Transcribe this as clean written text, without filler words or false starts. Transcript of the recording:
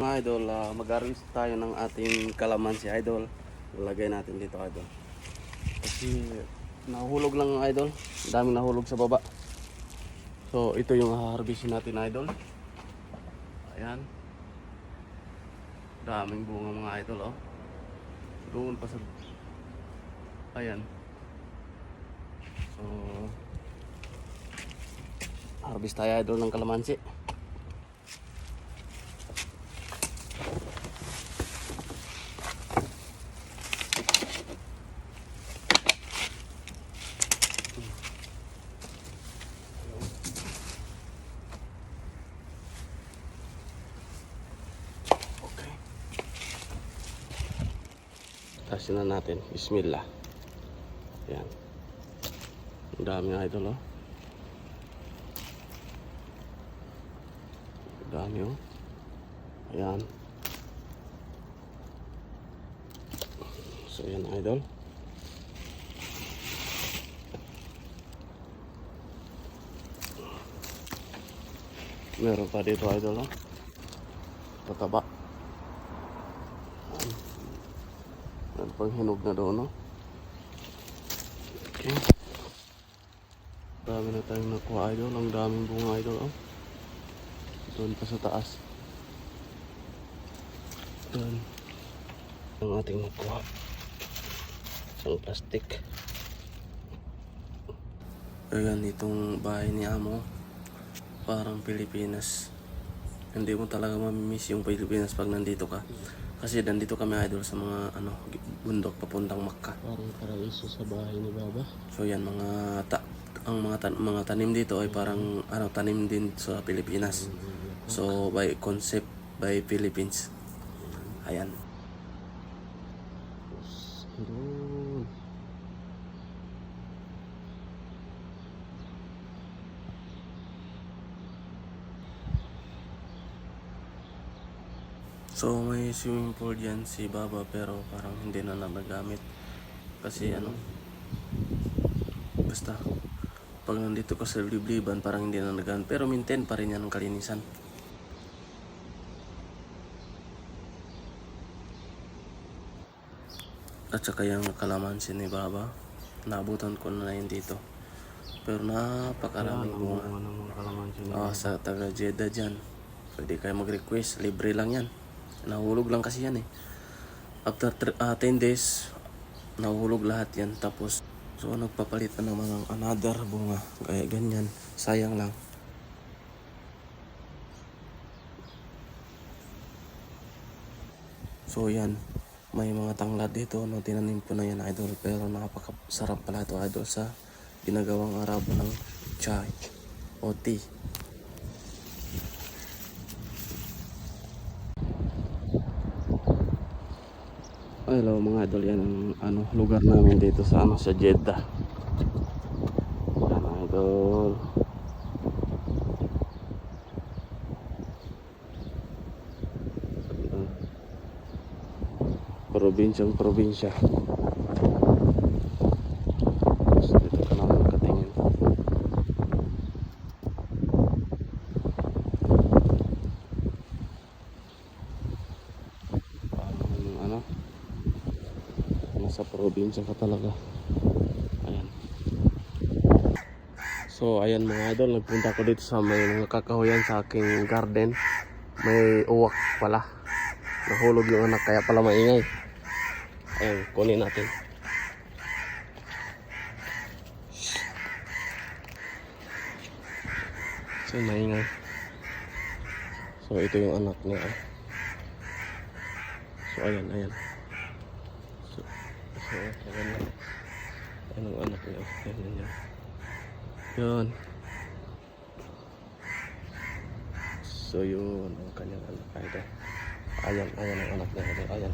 Mga idol, mag-harvest tayo ng ating kalamansi idol. Lalagay natin dito idol. Kasi nahulog lang idol. Daming nahulog sa baba. So ito yung harvestin natin idol. Ayan. Daming bunga mga idol oh. Doon pa sa... Ayan. So harvest tayo idol ng kalamansi. Tasin na natin. Bismillah. Ayan. Ang dami idol oh. Ang dami oh. Ayan. So ayan idol. Meron pa dito idol oh. Tataba. Meron pang hinog na doon oh. Okay. Dami na tayong nakuha idol. Ang daming bunga idol oh. Doon pa sa taas. Doon. Ang ating nakuha. Isang plastic. Ayan itong bahay ni Amo. Parang Pilipinas. Hindi mo talaga mamimiss yung Pilipinas pag nandito ka. Kasi nandito kami idol sa mga bundok papuntang Makkah. Parang paraiso sa bahay ni Baba. So yan mga tanim dito ay parang tanim din sa Pilipinas. So by concept by Philippines. Ayan. Doon. So may swimming pool yan si Baba pero parang hindi na nagagamit. Kasi basta pag nandito ka sa libliban parang hindi na nagagamit. Pero maintain pa rin yan ang kalinisan. At saka yung kalamansi ni Baba, naabutan ko na yun dito. Pero napakaraming bunga. Sa taga Jeddah dyan, pwede kayo mag-request, libre lang yan. Nahulog lang kasi yan eh. After 10 days, nahulog lahat yan. Tapos, so nagpapalit na ng mga another bunga. Kaya ganyan, sayang lang. So yan, may mga tanglad dito no, tinanim ko na yan idol. Pero napakasarap pala ito idol sa ginagawang arabo ng chai o tea. Hello mga idol, yan ang lugar namin dito sa sa Jeddah. Yan idol. Probinsya. So, dito ka naman katingin. Nasa probinsya ka talaga. Ayan. So ayan mga idol, nagpunta ko dito sa may mga kakahuyan sa aking garden. May uwak pala. Nahulog yung anak kaya pala maingay. Ayan, kunin natin. So maingay. So ito yung anak niya. So ayan. So ayan na. Ayan ang anak niya. Ayan niya. Yun. So yun ang kanyang anak. Ayan ang anak niya. Ayan.